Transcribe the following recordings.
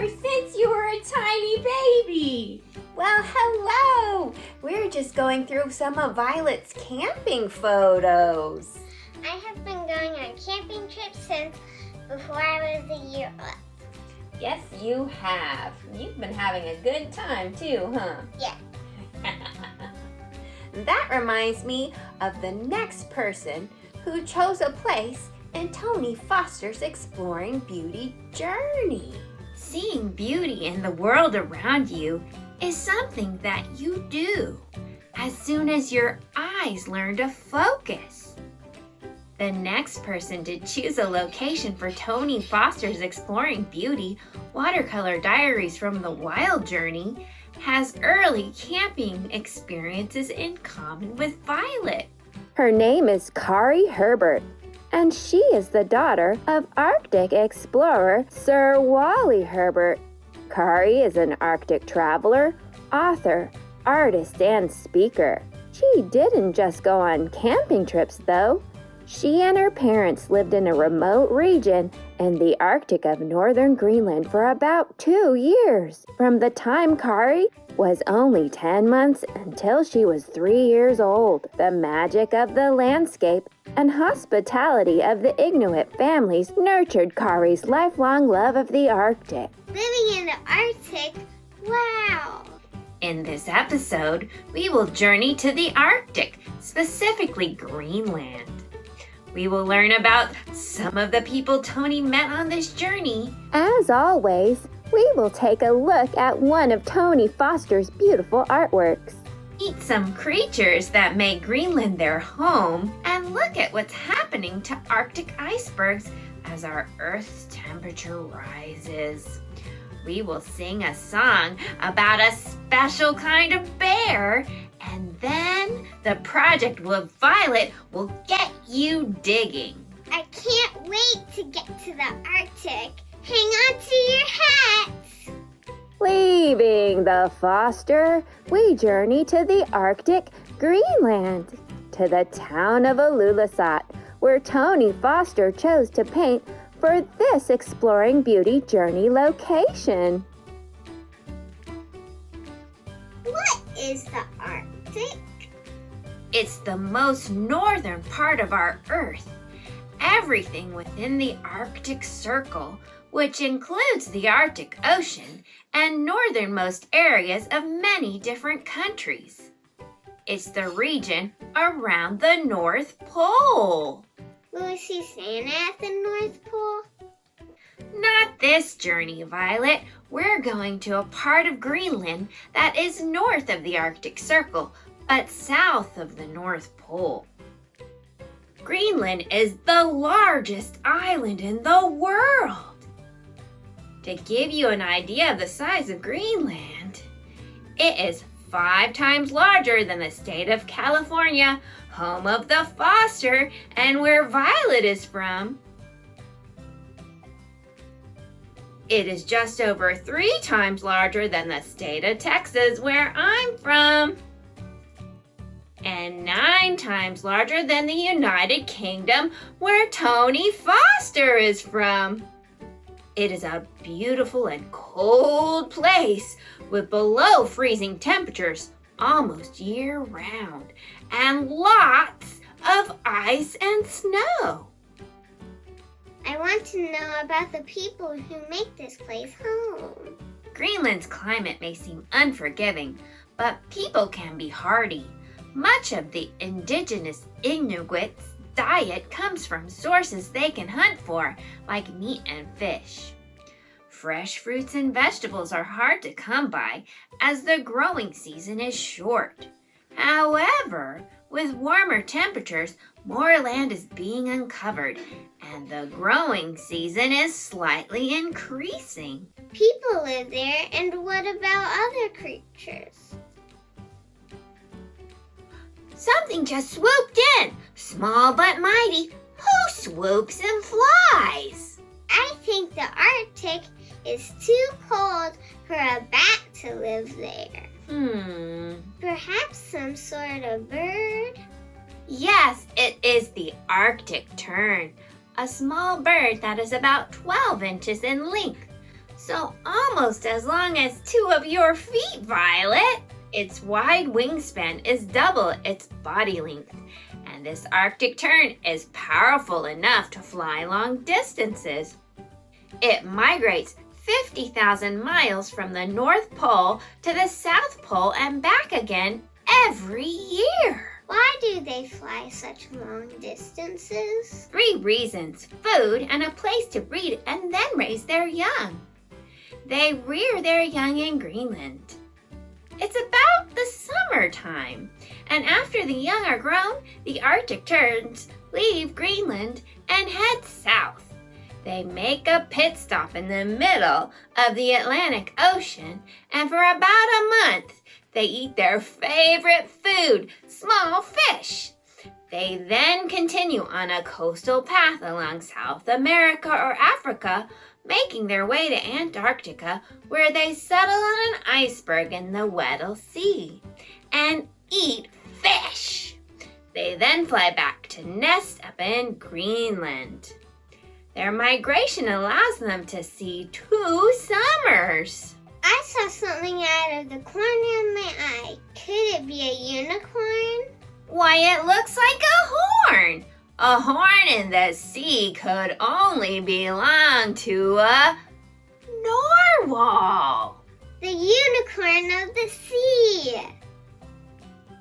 ever since you were a tiny baby. Well, hello! We're just going through some of Violet's camping photos. I have been going on camping trips since before I was a year old. Yes, you have. You've been having a good time too, huh? Yeah. That reminds me of the next person who chose a place in Tony Foster's Exploring Beauty journey. Seeing beauty in the world around you is something that you do as soon as your eyes learn to focus. The next person to choose a location for Tony Foster's Exploring Beauty Watercolor Diaries from the Wild journey has early camping experiences in common with Violet. Her name is Kari Herbert, and she is the daughter of Arctic explorer Sir Wally Herbert. Kari is an Arctic traveler, author, artist, and speaker. She didn't just go on camping trips, though. She and her parents lived in a remote region in the Arctic of northern Greenland for about 2 years, from the time Kari was only 10 months until she was 3 years old. The magic of the landscape and hospitality of the Inuit families nurtured Kari's lifelong love of the Arctic. Living in the Arctic? Wow! In this episode, we will journey to the Arctic, specifically Greenland. We will learn about some of the people Tony met on this journey. As always, we will take a look at one of Tony Foster's beautiful artworks. Meet some creatures that make Greenland their home, and look at what's happening to Arctic icebergs as our Earth's temperature rises. We will sing a song about a special kind of bear, and then the project with Violet will get you digging. I can't wait to get to the Arctic. Hang on to your hats! Leaving the Foster, we journey to the Arctic, Greenland, to the town of Ilulissat, where Tony Foster chose to paint for this Exploring Beauty journey location. What is the Arctic? It's the most northern part of our Earth. Everything within the Arctic Circle, which includes the Arctic Ocean and northernmost areas of many different countries. It's the region around the North Pole. Will we see Santa at the North Pole? Not this journey, Violet. We're going to a part of Greenland that is north of the Arctic Circle, but south of the North Pole. Greenland is the largest island in the world. To give you an idea of the size of Greenland, it is 5 times larger than the state of California, home of the Foster, and where Violet is from. It is just over 3 times larger than the state of Texas, where I'm from, and 9 times larger than the United Kingdom, where Tony Foster is from. It is a beautiful and cold place with below freezing temperatures almost year-round and lots of ice and snow. I want to know about the people who make this place home. Greenland's climate may seem unforgiving, but people can be hardy. Much of the indigenous Inuits' diet comes from sources they can hunt for, like meat and fish. Fresh fruits and vegetables are hard to come by as the growing season is short. However, with warmer temperatures, more land is being uncovered, and the growing season is slightly increasing. People live there, and what about other creatures? Something just swooped in, small but mighty. Who swoops and flies? I think the Arctic is too cold for a bat to live there. Perhaps some sort of bird? Yes, it is the Arctic tern, a small bird that is about 12 inches in length. so almost as long as 2 of your feet, Violet. Its wide wingspan is double its body length, and this Arctic tern is powerful enough to fly long distances. It migrates 50,000 miles from the North Pole to the South Pole and back again every year. Why do they fly such long distances? 3 reasons: food and a place to breed and then raise their young. They rear their young in Greenland. It's about the summertime, and after the young are grown, the Arctic terns leave Greenland and head south. They make a pit stop in the middle of the Atlantic Ocean, and for about a month, they eat their favorite food, small fish. They then continue on a coastal path along South America or Africa, making their way to Antarctica, where they settle on an iceberg in the Weddell Sea and eat fish. They then fly back to nest up in Greenland. Their migration allows them to see 2 summers. I saw something out of the corner of my eye. Could it be a unicorn? Why, it looks like a horn. A horn in the sea could only belong to a narwhal. The unicorn of the sea.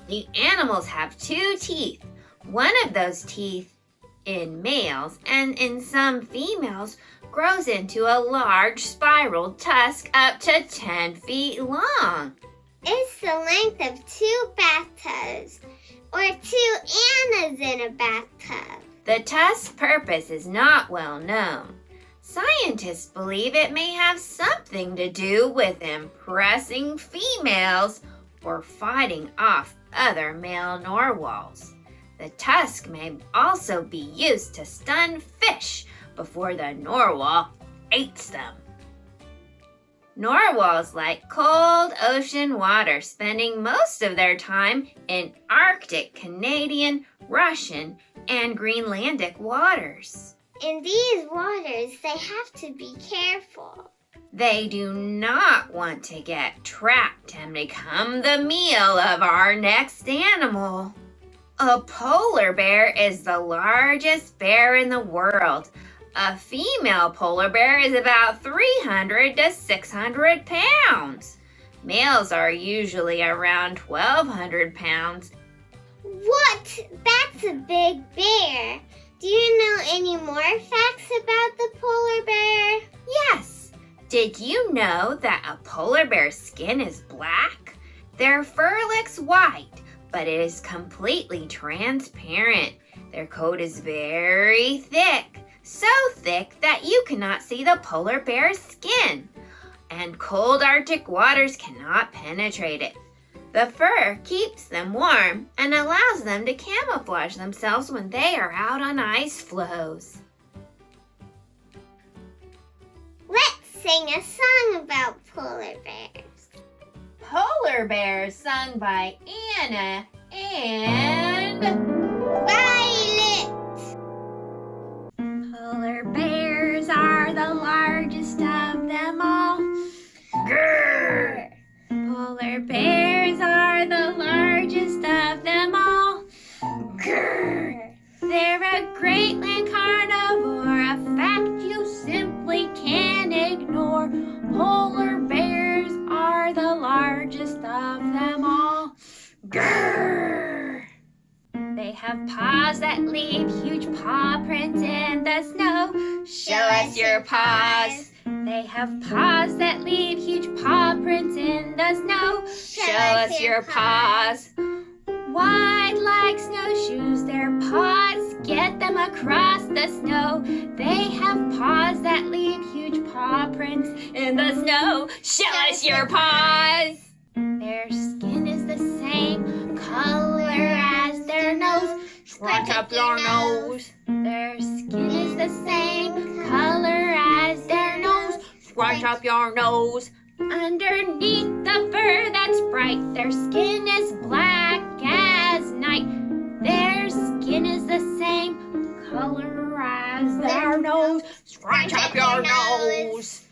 The animals have 2 teeth. One of those teeth in males and in some females grows into a large spiral tusk up to 10 feet long. It's the length of 2 bathtubs, or 2 Annas in a bathtub. The tusk's purpose is not well known. Scientists believe it may have something to do with impressing females or fighting off other male narwhals. The tusk may also be used to stun fish before the narwhal eats them. Narwhals like cold ocean water, spending most of their time in Arctic, Canadian, Russian, and Greenlandic waters. In these waters, they have to be careful. They do not want to get trapped and become the meal of our next animal. A polar bear is the largest bear in the world. A female polar bear is about 300 to 600 pounds. Males are usually around 1,200 pounds. What? That's a big bear. Do you know any more facts about the polar bear? Yes. Did you know that a polar bear's skin is black? Their fur looks white, but it is completely transparent. Their coat is very thick, so thick that you cannot see the polar bear's skin, and cold Arctic waters cannot penetrate it. The fur keeps them warm and allows them to camouflage themselves when they are out on ice floes. Let's sing a song about polar bears. Polar Bears, sung by Anna and Violet! Polar bears are the largest of them all. Grrr! Polar bears are the largest of them all. Grrr! They're a great land carnivore, a fact you simply can't ignore. Polar bears are the largest of them all. Grrr! They have paws that leave huge paw prints in the snow. Show us your paws. They have paws that leave huge paw prints in the snow. Show us your paws. Wide like snowshoes, their paws get them across the snow. They have paws that leave huge paw prints in the snow. Show us your paws. Their skin is the same color as their nose. Scrunch up your nose. Their skin is the same color as their nose. Scrunch up your nose. Underneath the fur that's bright, their skin is black as night. Their skin is the same color as their nose. Scrunch up your nose.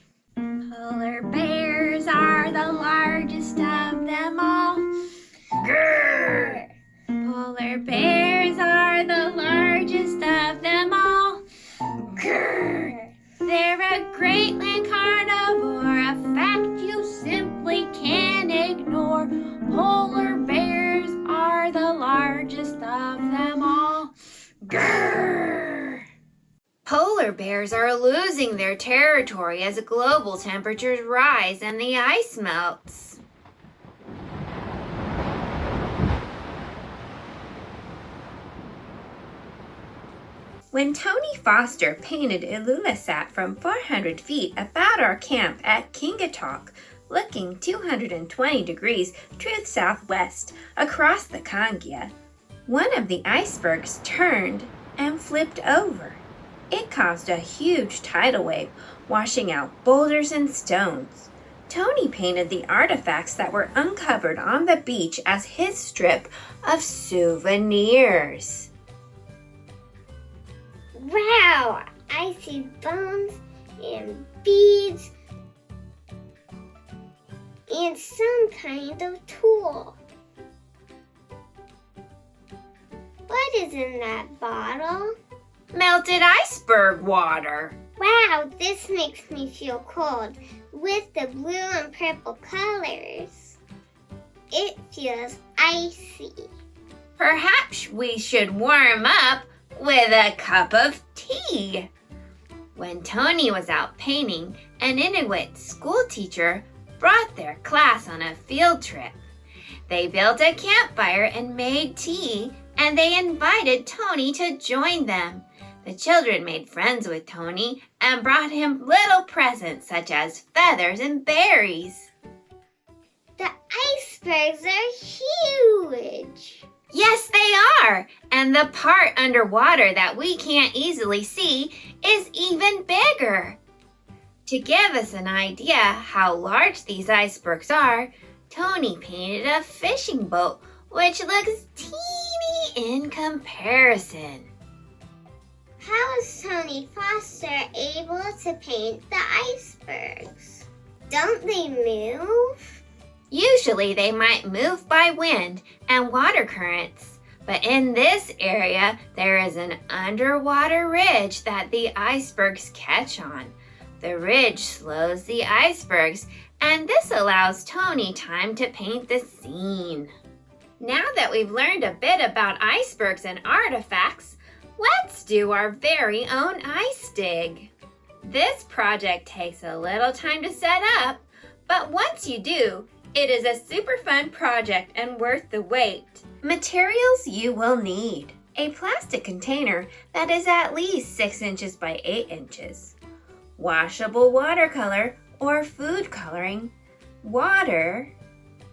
Polar bears are the largest of them all. Grrr! Polar bears are the largest of them all. Grrr! They're a great land carnivore, a fact you simply can't ignore. Polar bears are the largest of them all. Grrr! Polar bears are losing their territory as global temperatures rise and the ice melts. When Tony Foster painted Illumisat from 400 feet about our camp at Kingatok, looking 220 degrees true southwest across the Kangia, one of the icebergs turned and flipped over. It caused a huge tidal wave, washing out boulders and stones. Tony painted the artifacts that were uncovered on the beach as his strip of souvenirs. Wow! I see bones and beads and some kind of tool. What is in that bottle? Melted iceberg water. Wow, this makes me feel cold with the blue and purple colors. It feels icy. Perhaps we should warm up with a cup of tea. When Tony was out painting, an Inuit school teacher brought their class on a field trip. They built a campfire and made tea, and they invited Tony to join them. The children made friends with Tony and brought him little presents such as feathers and berries. The icebergs are huge. Yes, they are! And the part underwater that we can't easily see is even bigger. To give us an idea how large these icebergs are, Tony painted a fishing boat, which looks teeny in comparison. How is Tony Foster able to paint the icebergs? Don't they move? Usually they might move by wind and water currents, but in this area there is an underwater ridge that the icebergs catch on. The ridge slows the icebergs, and this allows Tony time to paint the scene. Now that we've learned a bit about icebergs and artifacts, let's do our very own ice dig. This project takes a little time to set up, but once you do, it is a super fun project and worth the wait. Materials you will need: a plastic container that is at least 6 inches by 8 inches, washable watercolor or food coloring, water,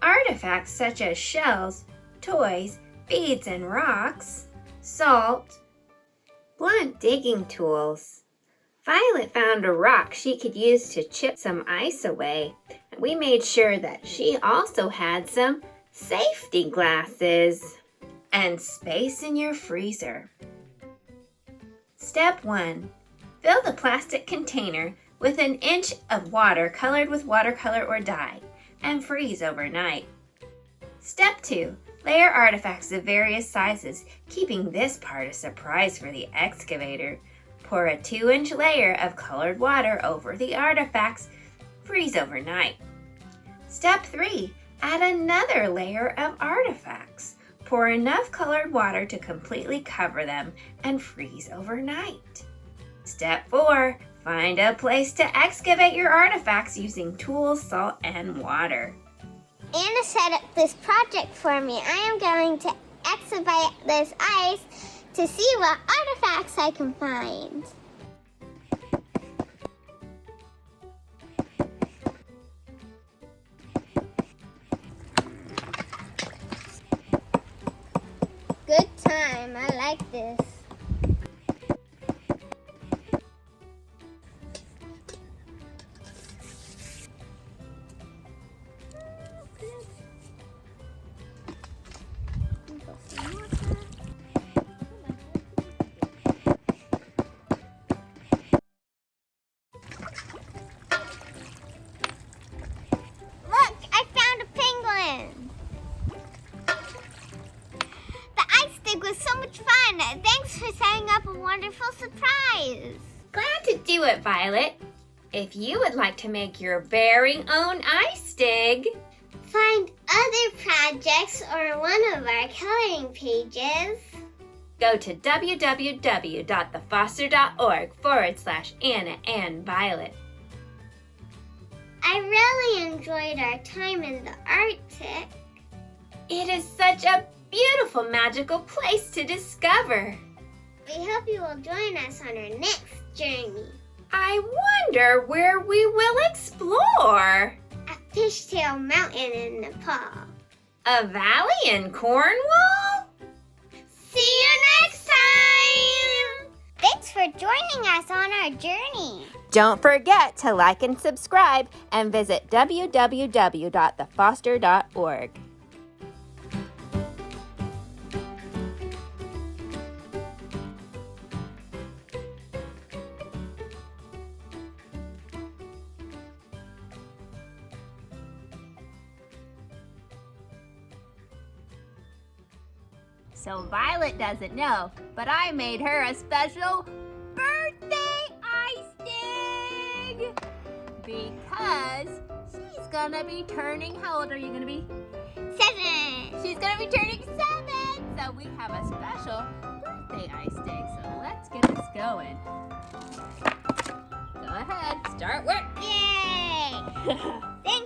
artifacts such as shells, toys, beads, and rocks, salt, blunt digging tools. Violet found a rock she could use to chip some ice away. We made sure that she also had some safety glasses and space in your freezer. Step 1. Fill the plastic container with 1 inch of water colored with watercolor or dye and freeze overnight. Step 2. Layer artifacts of various sizes, keeping this part a surprise for the excavator. Pour a 2-inch layer of colored water over the artifacts. Freeze overnight. Step 3. Add another layer of artifacts. Pour enough colored water to completely cover them and freeze overnight. Step 4. Find a place to excavate your artifacts using tools, salt, and water. Anna set up this project for me. I am going to excavate this ice to see what artifacts I can find. Good time. I like this. for setting up a wonderful surprise. Glad to do it, Violet. If you would like to make your very own ice dig, Find other projects or one of our coloring pages. go to www.thefoster.org/Anna and Violet. I really enjoyed our time in the Arctic. It is such a beautiful, magical place to discover. We hope you will join us on our next journey. I wonder where we will explore. A Fishtail Mountain in Nepal. A valley in Cornwall? See you next time! Thanks for joining us on our journey. Don't forget to like and subscribe and visit www.thefoster.org. So Violet doesn't know, but I made her a special birthday ice dig! Because she's gonna be turning, how old are you gonna be? 7. She's gonna be turning 7! So we have a special birthday ice dig. So let's get this going. Go ahead, start work. Yay! Thanks,